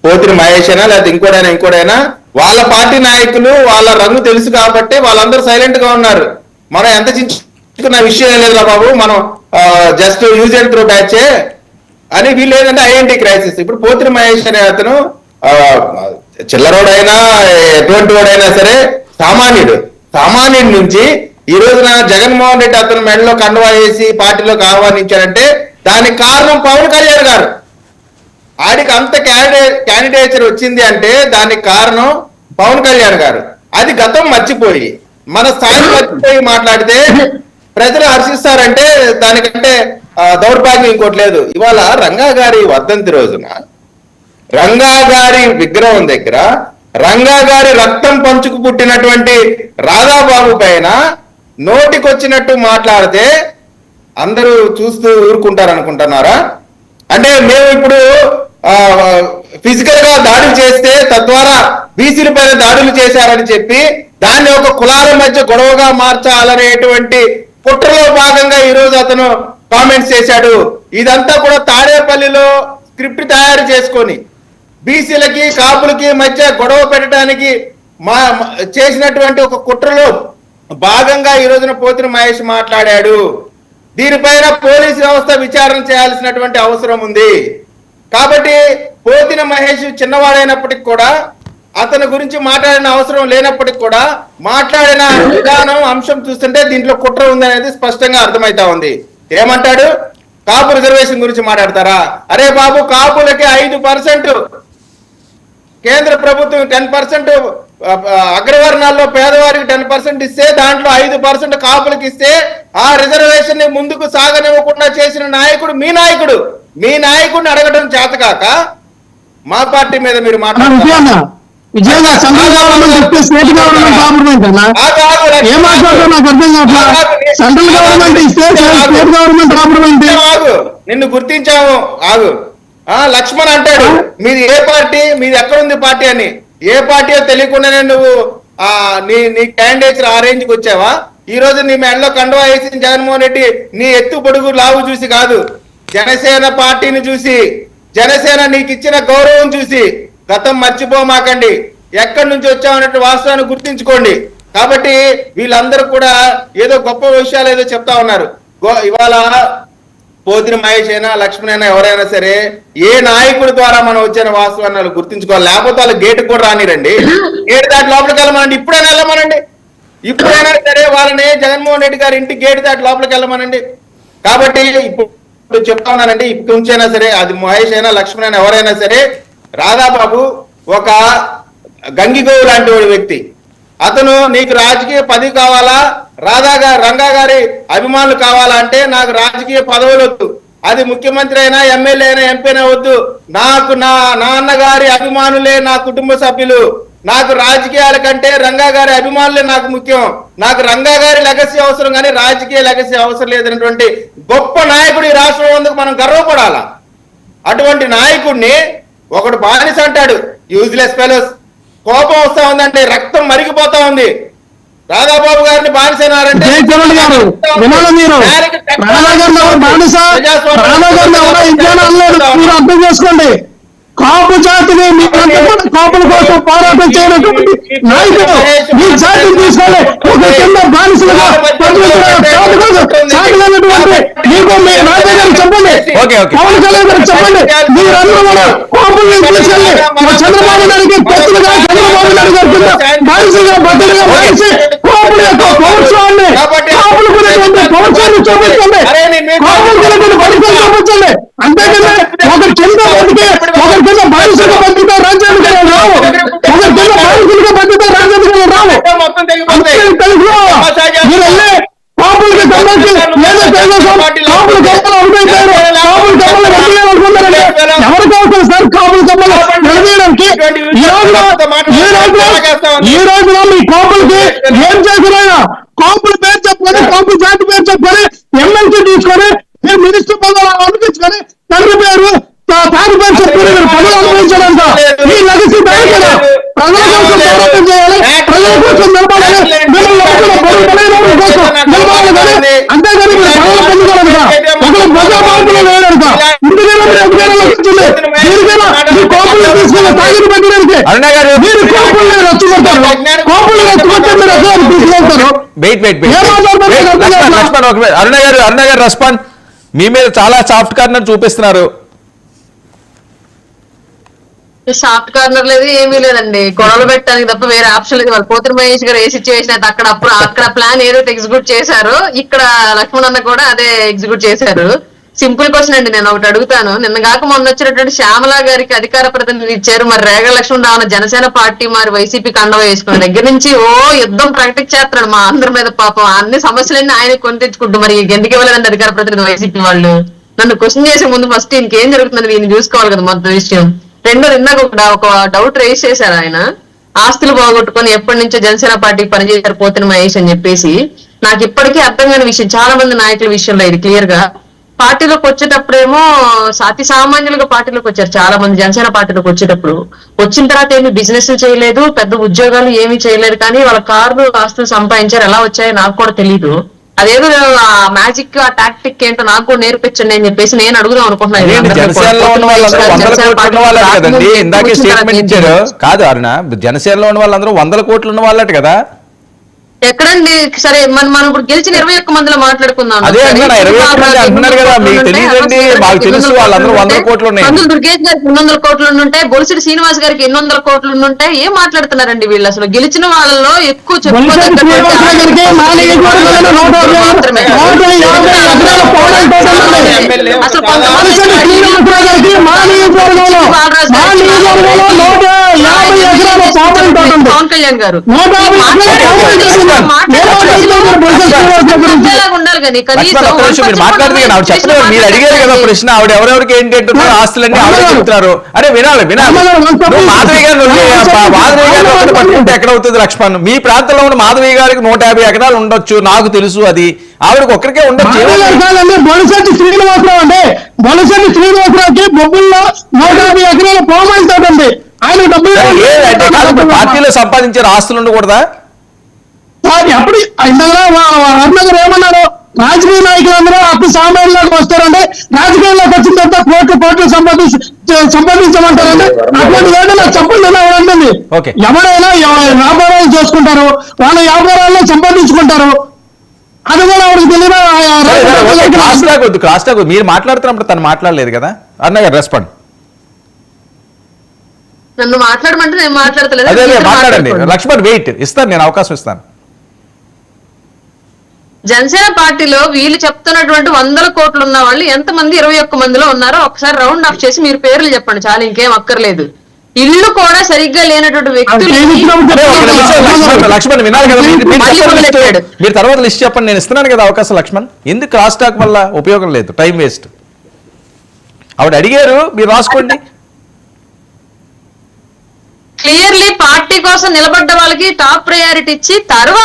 పోతిరి మహేష్ అయినా లేకపోతే ఇంకోడైనా వాళ్ళ పార్టీ నాయకులు వాళ్ళ రంగు తెలుసు కాబట్టి వాళ్ళందరూ సైలెంట్ గా ఉన్నారు. మనం ఎంత చించుకున్న విషయం లేదురా బాబు, మనం జస్ట్ యూజ్ అండ్ త్రో బ్యాచే అని వీళ్ళు ఏంటంటే ఐడెంటిటీ క్రైసిస్. ఇప్పుడు పోతిరి మహేష్ అనే అతను చిల్లరోడైనా ఎటువంటి వాడైనా సరే సామాన్యుడి నుంచి ఈ రోజున జగన్మోహన్ రెడ్డి అతను మెడలో కండువా వేసి పార్టీలోకి ఆహ్వానించారంటే దానికి కారణం పవన్ కళ్యాణ్ గారు. ఆడికి అంత క్యాండిడేచర్ వచ్చింది అంటే దానికి కారణం పవన్ కళ్యాణ్ గారు. అది గతం మర్చిపోయి మన స్థాయి మర్చిపోయి మాట్లాడితే ప్రజలు హర్షిస్తారంటే దానికంటే దౌర్భాగ్యం ఇంకోటి లేదు. ఇవాళ రంగా గారి వర్ధంతి రోజున రంగా గారి విగ్రహం దగ్గర రంగా గారి రక్తం పంచుకు పుట్టినటువంటి రాధాబాబు పైన నోటికొచ్చినట్టు మాట్లాడితే అందరూ చూస్తూ ఊరుకుంటారు అనుకుంటున్నారా? అంటే మేము ఇప్పుడు ఫిజికల్ గా దాడులు చేస్తే తద్వారా బీసీల పైన దాడులు చేశారని చెప్పి దాన్ని ఒక కులాల మధ్య గొడవగా మార్చాలనేటువంటి కుట్రలో భాగంగా ఈ రోజు అతను కామెంట్స్ చేశాడు. ఇదంతా కూడా తాడేపల్లిలో స్క్రిప్ట్ తయారు చేసుకొని బీసీలకి కాపులకి మధ్య గొడవ పెట్టడానికి చేసినటువంటి ఒక కుట్రలో భాగంగా ఈ రోజున పోతిరి మహేష్ మాట్లాడాడు. దీనిపైన పోలీసు వ్యవస్థ విచారణ చేయాల్సినటువంటి అవసరం ఉంది. కాబట్టి పోతిరి మహేష్ చిన్నవాడైనప్పటికి కూడా అతని గురించి మాట్లాడిన అవసరం లేనప్పటికి కూడా మాట్లాడిన విధానం అంశం చూస్తుంటే దీంట్లో కుట్ర ఉందనేది స్పష్టంగా అర్థమైతా ఉంది. ఏమంటాడు? కాపు రిజర్వేషన్ గురించి మాట్లాడతారా? అరే బాబు, కాపులకి 5%, కేంద్ర ప్రభుత్వం 10%, అగ్రవర్ణాల్లో పేదవారికి 10% ఇస్తే దాంట్లో 5% కాపులకి ఇస్తే ఆ రిజర్వేషన్ ని ముందుకు సాగనివ్వకుండా చేసిన నాయకుడు మీ నాయకుడిని అడగడం చేతకాక మా పార్టీ మీద మీరు మాట్లాడుతున్నారు. నిన్ను గుర్తించాము ఆగు. లక్ష్మణ్ అంటాడు మీది ఏ పార్టీ, మీది ఎక్కడుంది పార్టీ అని. ఏ పార్టీయో తెలియకుండానే నువ్వు నీ క్యాండిడేట్స్ ఆ రేంజ్కి వచ్చావా? ఈ రోజు నీ మెడలో కండువా వేసిన జగన్మోహన్ రెడ్డి నీ ఎత్తు పొడుగు లావు చూసి కాదు, జనసేన పార్టీని చూసి, జనసేన నీకు ఇచ్చిన గౌరవం చూసి. గతం మర్చిపోమాకండి, ఎక్కడి నుంచి వచ్చామన్నట్టు వాస్తవాన్ని గుర్తించుకోండి. కాబట్టి వీళ్ళందరూ కూడా ఏదో గొప్ప విషయాలు ఏదో చెప్తా ఉన్నారు. ఇవాళ పోతిరి మహేష్ అయినా లక్ష్మణ్ అయినా ఎవరైనా సరే ఏ నాయకుడి ద్వారా మనం వచ్చిన వాస్తవాన్ని వాళ్ళు గుర్తించుకోవాలి. లేకపోతే వాళ్ళు గేటుకు కూడా రానిరండి, గేటు దాటి లోపలికి వెళ్ళమనండి. ఇప్పుడైనా వెళ్ళమనండి, ఇప్పుడైనా సరే వాళ్ళని జగన్మోహన్ రెడ్డి గారి ఇంటి గేటు దాటి లోపలికి వెళ్ళమనండి. కాబట్టి ఇప్పుడు చెప్తా ఉన్నానండి, ఇప్పుడు నుంచైనా సరే అది మహేష్ అయినా లక్ష్మణ్ అయినా ఎవరైనా సరే, రాధాబాబు ఒక గంగిగోవు లాంటి వ్యక్తి. అతను నీకు రాజకీయ పదవి కావాలా, రంగా గారి అభిమానులు కావాలా అంటే నాకు రాజకీయ పదవులు వద్దు, అది ముఖ్యమంత్రి అయినా ఎమ్మెల్యే అయినా ఎంపీ అయినా వద్దు. నాకు నా నాన్నగారి అభిమానులే నా కుటుంబ సభ్యులు. నాకు రాజకీయాల కంటే రంగా గారి అభిమానులే నాకు ముఖ్యం. నాకు రంగా గారి లెగసీ అవసరం కానీ రాజకీయ లెగసీ అవసరం లేదన్నటువంటి గొప్ప నాయకుడు ఈ రాష్ట్రంలో ఉన్నందుకు మనం గర్వపడాలా. అటువంటి నాయకుడిని ఒకడు బానిస అంటాడు. Useless fellows. కోపం వస్తా ఉందంటే రక్తం మరిగిపోతా ఉంది. రాధాబాబు గారిని బానిసనారంటే అర్థం చేసుకోండి. కాపు జాతిని కాపుల కోసం పోరాటం చేయనటువంటి నాయకుడు మీ జాతిని తీసుకొని ఒక కింద బానిసలుగా మీకు మీ రాజా గారికి చెప్పండి, పవన్ కళ్యాణ్ గారికి చెప్పండి, మీరందరూ కూడా కాపుల్ని తీసుకెళ్ళి చంద్రబాబు నాయుడికి కొత్తగా చంద్రబాబు నాయుడు గారి కింద బానిసగా భద్రగా భావించి కాపుల యొక్క పౌరుషాన్ని, కాపులు కొనేటువంటి పౌరుషాన్ని చూపించండి, కాపులు కొనేటువంటి పరిస్థితులు చూపించండి. అంతేకాని ఒకరి కింద బతికే ఒకరి కింద బానిసగా బతికే రాజ్యాంగం రావు, ఒకరి కింద బానిసలుగా బతికే రాజ్యాంగం రావు. మీరు వెళ్ళి కాపులకి సంబంధించి ఏదో తెలుగుదేశం కాపులు కమ్మలు అనుకుంటారు, కాపులు కమ్మలు అనుకుంటారండి. ఎవరికి అవసరం సార్ కాపులు కమ్మలు నిలదీయడానికి? ఈ రోజున మీ కాపులకి ఏం చేసినా కాపుల పేరు చెప్పుకొని, కాపు జాతి పేరు చెప్పుకొని ఎమ్మెల్సీ తీసుకొని మీరు మినిస్టర్ పదవులు అనిపించుకొని తండ్రి పేరు తాను పేరు చెప్పుకొని మీరు పనులు అనుభవించాలంట. మీ లగసీ బ్యాంకులు ప్రజల కోసం పోరాటం చేయాలి, ప్రజల కోసం నిలబడాలి, అంతేగాని మీరు పనులు పొందుకోవాలంట. ఒకరు ప్రజా బ్యాంకులో వేయడంట. ఇంటికైనా మీ కోపం తాగిడి పెట్టడానికి అరుణ గారు మీరు కోపుల్ని రెచ్చగొట్టారు. కోపుల్ని రెచ్చగొట్టే మీరు ఎక్కడ తీసుకెళ్తారు? వెయిట్ లక్ష్మణ్ అరుణ గారు రెస్పాండ్. మీ మీద చాలా సాఫ్ట్ కార్నర్ చూపిస్తున్నారు. సాఫ్ట్ కార్నర్ లేదు ఏమీ లేదండి, గొడవలు పెట్టడానికి తప్ప వేరే ఆప్షన్ లేదు. వాళ్ళు పోతున్న మహేష్ గారు ఏ సిచ్యువేషన్ అయితే అక్కడ ప్లాన్ ఏదైతే ఎగ్జిక్యూట్ చేశారో ఇక్కడ లక్ష్మణ్ అన్న కూడా అదే ఎగ్జిక్యూట్ చేశారు. సింపుల్ క్వశ్చన్ అండి, నేను ఒకటి అడుగుతాను. నిన్న కాక మొన్న వచ్చినటువంటి శ్యామల గారికి అధికార ప్రతినిధి ఇచ్చారు, మరి రేగ లక్ష్మణ్ రావు జనసేన పార్టీ మరి వైసీపీ కండవ వేసుకున్న దగ్గర నుంచి యుద్ధం ప్రకటించేస్తున్నాడు మా అందరి మీద. పాపం అన్ని సమస్యలన్నీ ఆయన కొని తెచ్చుకుంటూ మరి ఎందుకు ఇవ్వలేదండి అధికార ప్రతినిధి వైసీపీ వాళ్ళు? నన్ను క్వశ్చన్ చేసే ముందు ఫస్ట్ ఇంకేం జరుగుతుందని నేను చూసుకోవాలి కదా మొత్తం విషయం. రెండోది ఇందాక ఒక డౌట్ రేస్ చేశారు ఆయన, ఆస్తులు పోగొట్టుకొని ఎప్పటి నుంచో జనసేన పార్టీకి పనిచేశారు పోతున్న మహేష్ అని చెప్పేసి. నాకు ఇప్పటికీ అర్థం కాని విషయం, చాలా మంది నాయకుల విషయంలో ఇది క్లియర్ గా. పార్టీలోకి వచ్చేటప్పుడేమో అతి సామాన్యులుగా పార్టీలోకి వచ్చారు చాలా మంది. జనసేన పార్టీలోకి వచ్చేటప్పుడు వచ్చిన తర్వాత ఏమి బిజినెస్ చేయలేదు, పెద్ద ఉద్యోగాలు ఏమీ చేయలేదు, కానీ వాళ్ళ కార్లు ఆస్తులు సంపాదించారు. ఎలా వచ్చాయో నాకు కూడా తెలియదు. అదేదో ఆ మ్యాజిక్ ఆ టాక్టిక్ ఏంటో నాకు కూడా నేర్పించండి అని చెప్పేసి నేను అడుగుదాం అనుకుంటున్నాను. జనసేనలో ఉన్న వాళ్ళందరూ 100 కోట్లు ఉన్న వాళ్ళే కదండి, ఇందాకే స్టేట్మెంట్ ఇచ్చారు. కాదు అరుణ, జనసేనలో ఉన్న వాళ్ళందరూ 100 కోట్లు ఉన్న వాళ్ళట కదా. ఎక్కడండి? సరే మనం ఇప్పుడు గెలిచిన 21 మందిలో మాట్లాడుకుందాం. అదే అంటున్నా, 21 మంది అంటున్నారు కదా, మీకు తెలియదండి, మాకు తెలుసు వాళ్ళందరూ 100 కోట్లు ఉన్నాయి. అందులో దుర్గేష్ గారికి 200 కోట్లు ఉంటాయి, బొలిసిరి శ్రీనివాస్ గారికి 800 కోట్లు ఉంటాయి. ఏం మాట్లాడుతున్నారండి వీళ్ళు? అసలు గెలిచిన వాళ్ళలో ఎక్కువ అసలు పవన్ కళ్యాణ్ గారు ఉండాలి కానీ కనీసం చెప్పలేదు. మీరు అడిగారు కదా ప్రశ్న, ఆవిడ ఎవరెవరికి ఏంటి అంటున్నారు, ఆస్తులన్నీ ఆవిడ చెప్తున్నారు. అరే వినాలి మాధవి గారు పట్టుకుంటే ఎక్కడ అవుతుంది లక్ష్మణ్? మీ ప్రాంతంలో ఉన్న మాధవి గారికి 150 ఎకరాలు ఉండొచ్చు, నాకు తెలుసు. అది ఆవిడకి ఒక్కరికే ఉండొచ్చు. బొలిశెట్టి శ్రీనివాసరావు అంటే బొలిశెట్టి శ్రీనివాసరావుకి బొబ్బుల్లో 150 ఎకరాల పామాయిల్ తోట ఉంది. ఆయన డబ్బులు పార్టీలో సంపాదించారు, ఆస్తులు ఉండకూడదా? ఎప్పుడు అరుణగారు ఏమన్నారు? రాజకీయ నాయకులందరూ అప్పుడు సామాన్యులకు వస్తారంటే రాజకీయాల్లోకి వచ్చిన తర్వాత కోట్లు సంపాదించమంటారంటే అటువంటి వేళ చెప్పండి ఎలా ఉంటుంది. ఎవరైనా వ్యాపారాలు చేసుకుంటారు, వాళ్ళ వ్యాపారాల్లో సంపాదించుకుంటారు. అది కూడా ఆవిడకి తెలియదు. క్లాస్ టాక్ మీరు మాట్లాడుతున్నప్పుడు తను మాట్లాడలేదు కదా. అన్నగారు రెస్పాండ్. నన్ను మాట్లాడమంటే నేను మాట్లాడతలేదు. అదే మాట్లాడండి లక్ష్మణ్, వెయిట్ ఇస్తాను, నేను అవకాశం ఇస్తాను. జనసేన పార్టీలో వీళ్ళు చెప్తున్నటువంటి 100 కోట్లు ఉన్న వాళ్ళు ఎంతమంది 21 మందిలో ఉన్నారో ఒకసారి రౌండ్ ఆఫ్ చేసి మీరు పేర్లు చెప్పండి, చాలా ఇంకేం అక్కర్లేదు. ఇల్లు కూడా సరిగ్గా లేనటువంటి వ్యక్తులు లక్ష్మణ్ వినాలి కదా, మీరు తర్వాత లిస్ట్ చెప్పండి, నేను ఇస్తున్నాను కదా అవకాశం. లక్ష్మణ్ ఎందుకు క్రాస్ టాక్ వల్ల ఉపయోగం లేదు, టైం వేస్ట్. ఆవిడ అడిగారు, మీరు రాసుకోండి. క్లియర్లీ పార్టీ కోసం నిలబడ్డ వాళ్ళకి టాప్ ప్రయారిటీ ఇచ్చి తర్వాత